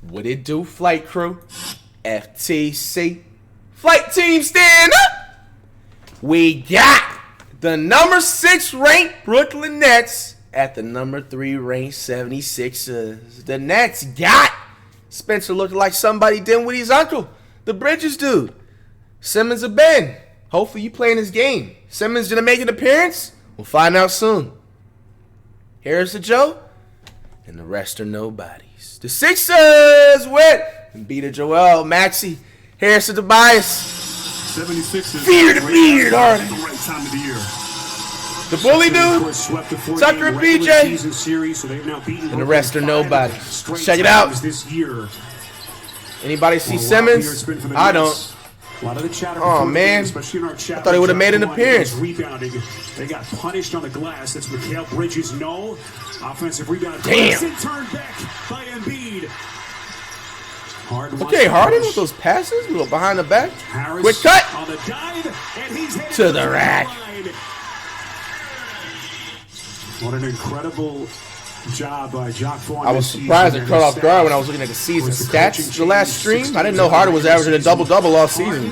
What it do, flight crew? FTC. Flight team, stand up! We got the number 6 ranked Brooklyn Nets at the number 3 ranked 76ers. The Nets got Spencer looking like somebody did with his uncle, the Bridges dude. Simmons or Ben. Hopefully you playing this game. Simmons gonna make an appearance? We'll find out soon. Harris or Joe? And the rest are nobodies. The Sixers with Embiid or Joel, Maxey, Harris or Tobias. 76ers. Fear the beard, Harden. The right time of the year. The bully dude, Tucker and BJ, and the rest are nobodies. Check it out. Anybody see Simmons? I don't. Oh man, I thought he would have made an appearance. Rebounding. They got punished on the glass. That's Mikal Bridges. No offensive rebound. Damn. Turned back by Embiid. Okay, Harden with those passes, a little behind the back. Quick cut on the dive, and he's to the rack. What an incredible job by Jock Vaughn. I was surprised and caught off guard when I was looking at the season stats the last stream. I didn't know Harden was averaging a double-double all season.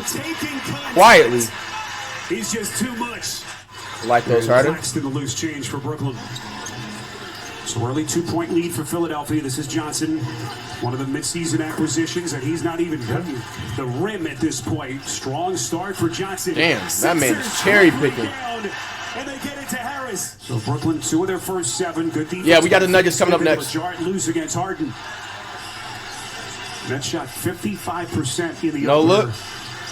Quietly. He's just too much. I like those, Harden. In the loose change for Brooklyn. So early 2-point lead for Philadelphia. This is Johnson, one of the midseason acquisitions, and he's not even hitting the rim at this point. Strong start for Johnson. Damn, that man's cherry picking. And they get it to Harris. So Brooklyn, 2 of their first 7. Good defense. Yeah, we got the Nuggets coming up next. Lose against Harden. That shot 55% in the no opener. look.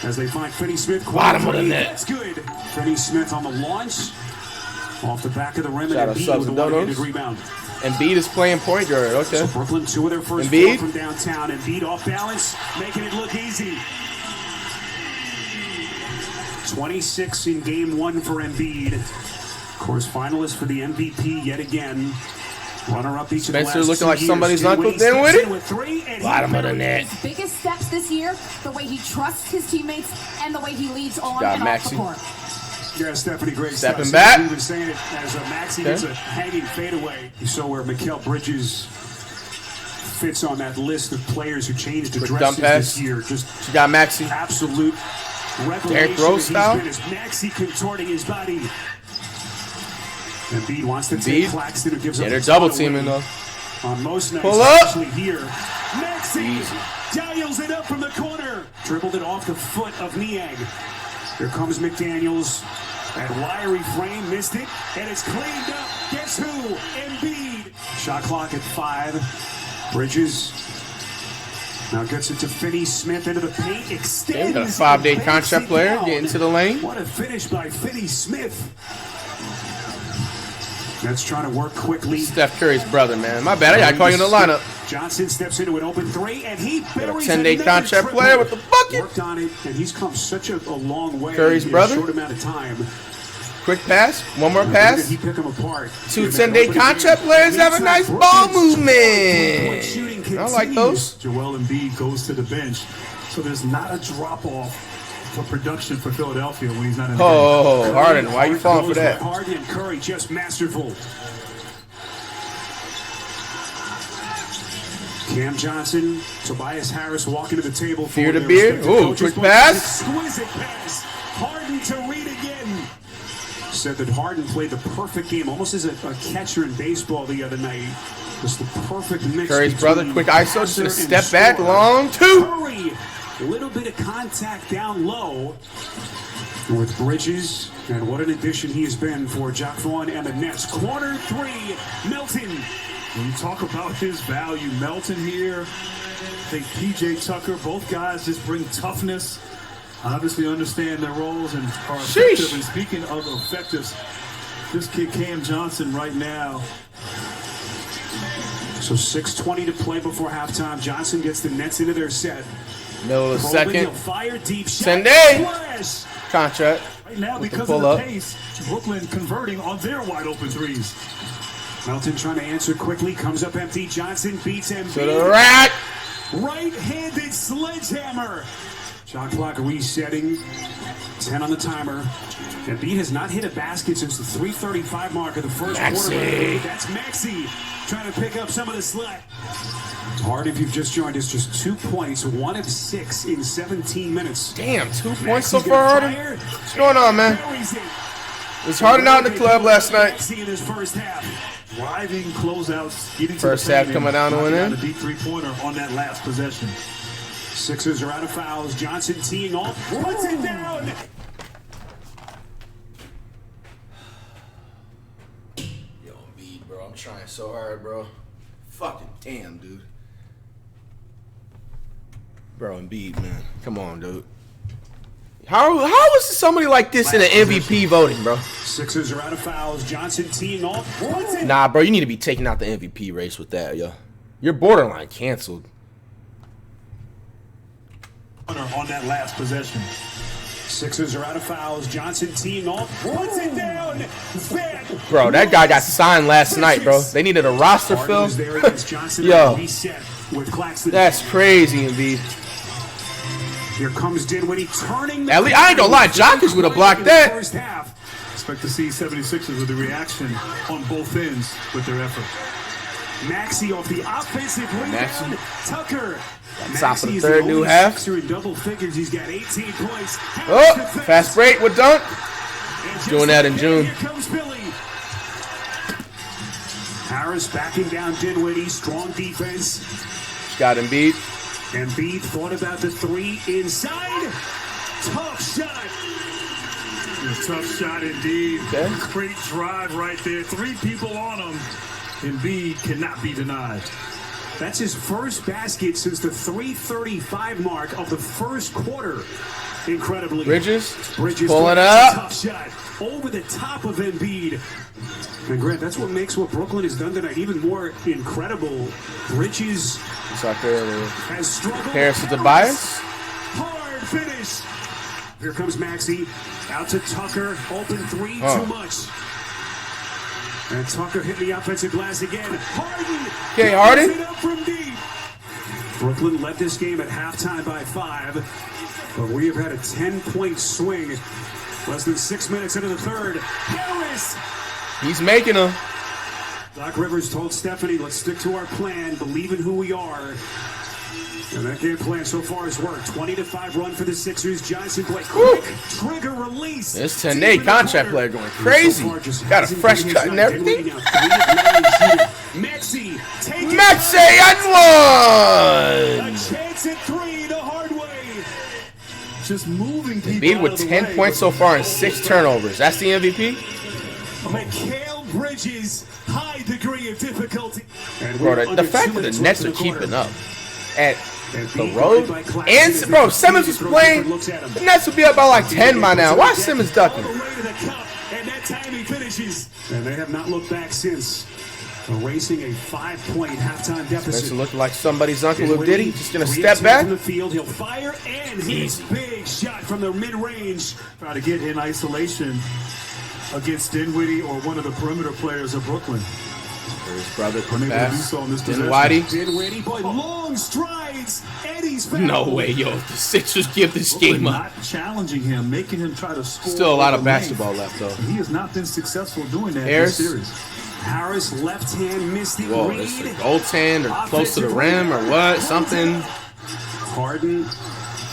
As they find Finney Smith. Bottom of the net. That's good. Finney Smith on the launch. Off the back of the rim. Shout and out Subs and Donos. Rebound. Embiid is playing point guard. Okay. So Brooklyn, 2 of their first 4 from downtown. Embiid off balance, making it look easy. 26 in game 1 for Embiid. Of course, finalist for the MVP yet again. Runner-up each of the last 2 years. Spencer looking like somebody's uncle then with it. Bottom of the net. His biggest steps this year, the way he trusts his teammates, and the way he leads on and off the court. Yeah, Stephanie, great stepping stuff. back. He was saying it as Maxey gets a hanging fadeaway. You saw where Mikal Bridges fits on that list of players who changed addresses this year. Just she got Maxey. Absolute revelation. Derrick Rose style. Maxey contorting his body. Embiid wants to take Claxton, who gives up. They're double teaming though. On most nights, pull up. Here, Maxey dials it up from the corner. Dribbled it off the foot of Niang. Here comes McDaniels. That wiry frame missed it, and it's cleaned up. Guess who? Embiid. Shot clock at 5. Bridges now gets it to Finney Smith into the paint. Extends. We got a 5-day contract player getting to the lane. What a finish by Finney Smith. That's trying to work quickly. Steph Curry's brother, man. My bad. I gotta call you in the lineup. Johnson steps into an open 3, and he buries a 10-day contract player with the bucket. Worked on it, and he's come such a long way Curry's brother. In a short amount of time. Quick pass. One more pass. He pick him apart. 2 10-day contract players have a nice ball movement. I like those. Joel Embiid goes to the bench, so there's not a drop-off for production for Philadelphia when he's not in the game. Oh, Harden, why are you falling for that? Harden and Curry just masterful. Cam Johnson, Tobias Harris walking to the table. Fear the beard. Ooh, quick pass. Exquisite pass. Harden to Reed again. Said that Harden played the perfect game, almost as a catcher in baseball the other night. Just the perfect mix. Curry's brother, quick ISO, just gonna step back, long 2. Curry, a little bit of contact down low with Bridges, and what an addition he has been for Jock Vaughn and the Nets. Corner 3, Melton. When you talk about his value, Melton here, I think PJ Tucker, both guys just bring toughness, obviously understand their roles and are effective. And speaking of effective, this kid Cam Johnson right now. So 6:20 to play before halftime. Johnson gets the Nets into their set. Middle of the second. Fire deep shot. 10-day contract. Right now, because of the pace, Brooklyn converting on their wide open threes. Melton trying to answer quickly, comes up empty. Johnson beats Embiid. To the rack. Right-handed sledgehammer. Shot clock resetting. 10 on the timer. Embiid has not hit a basket since the 3:35 mark of the first quarter. That's Maxey trying to pick up some of the slack. Hard, if you've just joined us, just 2 points, 1 of 6 in 17 minutes. Damn, 2 points so far, Harden? What's going on, man? It was Harden out in the club last night. In his first half. Driving closeouts, getting to First the half coming down to an end. A deep three-pointer on that last possession. Sixers are out of fouls. Johnson teeing off. Puts it down. Yo, Embiid, bro. I'm trying so hard, bro. Fucking damn, dude. Bro, Embiid, man. Come on, dude. How is somebody like this in the MVP voting, bro? Sixers are out of fouls. Johnson teeing off. Nah, bro, you need to be taking out the MVP race with that, yo. You're borderline canceled. On that last possession. Sixers are out of fouls. Johnson teeing off. Puts it down. Bro, that guy got signed last night, bro. They needed a roster fill. Yo, that's crazy, Embiid. Here comes Dinwiddie turning. At least, I ain't gonna lie, Jokic would have blocked that. First half. Expect to see 76ers with the reaction on both ends with their effort. Maxey off the offensive rebound. Tucker. Top of the third, new half. In double figures, he's got 18 points. Oh, fast break with dunk. Doing that in June. Here comes Billy. Harris backing down Dinwiddie. Strong defense. Got Embiid. Embiid thought about the three inside. Tough shot. A tough shot indeed. Okay. Great drive right there. 3 people on him. Embiid cannot be denied. That's his first basket since the 3:35 mark of the first quarter. Incredibly. Bridges pulling up. Tough shot over the top of Embiid. And Grant, that's what makes what Brooklyn has done tonight even more incredible. Bridges has struggled. Harris with the bias. Hard finish. Here comes Maxey. Out to Tucker. Open three. Too much. And Tucker hit the offensive glass again. Harden. Okay, Harden. It up from deep. Brooklyn led this game at halftime by 5. But we have had a 10-point swing. Less than 6 minutes into the third. Harris. He's making them. Doc Rivers told Stephanie, let's stick to our plan, believe in who we are. And that game plan so far has worked. 20-5 run for the Sixers. Johnson play quick trigger release. This 10-day contract player going crazy. Got a fresh cut and everything. Maxey and one. A chance at 3 the hard way. Just moving people. Embiid with 10 points so far and 6 turnovers. That's the MVP? Mikal Bridges, high degree of difficulty. Bro, the fact that the Nets are keeping up at the road, and bro, Simmons was playing, the Nets would be up by like 10 by now. Why is Simmons ducking? And that time he finishes. And they have not looked back since. Erasing a 5-point halftime deficit. It looked like somebody's Uncle Lou Diddy just gonna step back. From the field, he'll fire and his big shot from the mid-range. Try to get in isolation against Dinwiddie or one of the perimeter players of Brooklyn. His brother pass. Dinwiddie, boy, long strides. Eddie's back. No way, yo. The Sixers give this game up. Not challenging him, making him try to score. Still a lot of basketball left, though. He has not been successful doing that Harris. in this series. Harris left hand missed the Whoa, read. it's a goaltend or close to the rim or what? Something. Harden.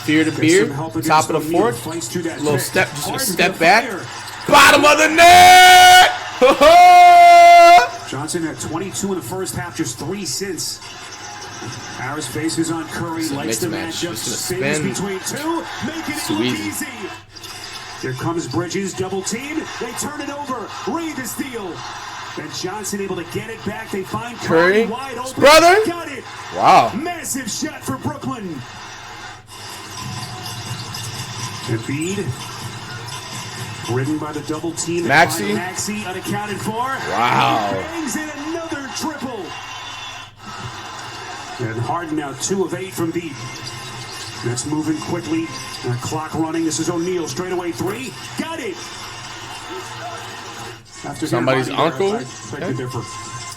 Fear to beard. Top of the fourth. Little step, just a step back. Bottom of the net. Johnson had 22 in the first half, just 3 since. Harris faces on Curry, likes the matchup, spins between 2, making it look easy. Here comes Bridges, double team. They turn it over. Reed the steal. And Johnson able to get it back. They find Curry wide open. Brother. Got it. Wow. Massive shot for Brooklyn. Embiid. Ridden by the double team. Maxey unaccounted for. Wow. Bangs in another triple. And Harden now 2 of 8 from deep. That's moving quickly. Clock running. This is O'Neal. Straightaway 3. Got it. After somebody's uncle.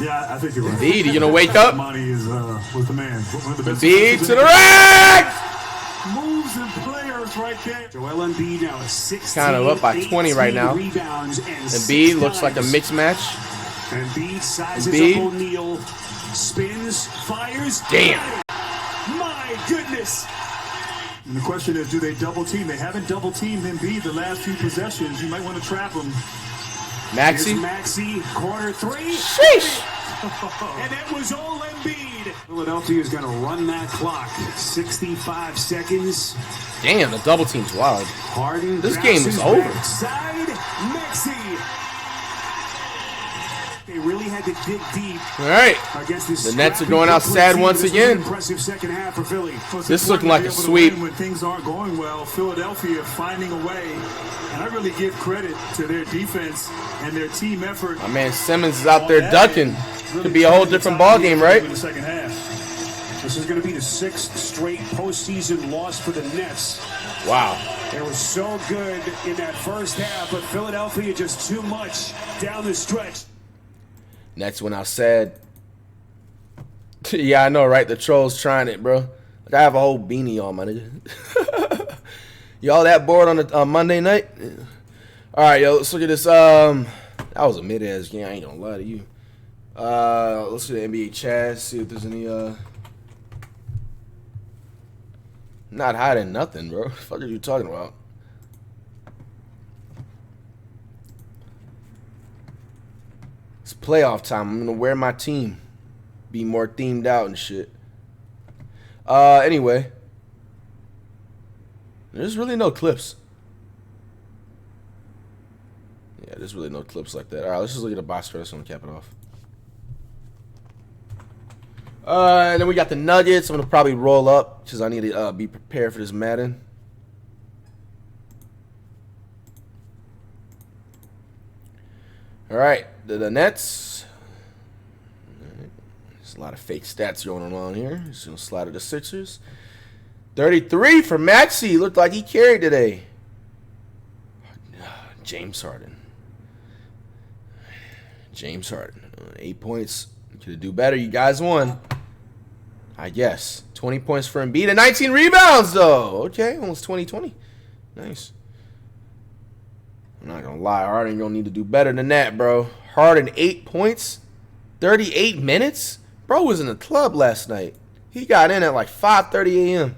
Yeah, I think you're right. Embiid, you gonna wake up? Money is with the man. Embiid to the rack. moves and players right there. Joel Embiid now is 16, Kind of up by 20 right now. Rebounds and Embiid looks like a mixed match. Embiid sizes Embiid. up O'Neal, spins, fires. Damn. My goodness. And the question is, do they double team? They haven't double teamed Embiid the last few possessions. You might want to trap him. Maxey. Maxey, corner three. Sheesh. And it was all Embiid. Philadelphia is going to run that clock. 65 seconds. Damn, the double team's wild. Harden. This game is over. Side Maxey. They really had to dig deep. All right. Against this The Nets are scrappy going out Brooklyn sad team. once This was again. an impressive second half for Philly. This looking like a Able to sweep. win when things aren't going well. Philadelphia finding a way. And I really give credit to their defense and their team effort. My man Simmons is out there ducking. Could be a whole different ball game, right? In the second half. This is going to be the 6th straight postseason loss for the Nets. Wow. They were so good in that first half, but Philadelphia just too much down the stretch. Nets went out sad. Yeah, I know, right? The trolls trying it, bro. Like, I have a whole beanie on, my nigga. Y'all that bored on a Monday night? Yeah. All right, yo, let's look at this. That was a mid-ass game. I ain't gonna lie to you. Let's look at the NBA chat. See if there's any. Not hiding nothing, bro. What the fuck are you talking about? It's playoff time. I'm gonna wear my team. Be more themed out and shit. Anyway. There's really no clips. Yeah, there's really no clips like that. Alright, let's just look at the box spread. So I'm gonna cap it off. And then we got the Nuggets. I'm gonna probably roll up because I need to be prepared for this Madden. All right, the Nets. There's a lot of fake stats going on here. Just gonna slide to the Sixers. 33 for Maxey. Looked like he carried today. James Harden. James Harden. 8 points. Could do better. You guys won. I guess. 20 points for Embiid and 19 rebounds, though. Okay, almost 20-20. Nice. I'm not going to lie. Harden going to need to do better than that, bro. Harden, 8 points, 38 minutes? Bro was in the club last night. He got in at like 5:30 a.m.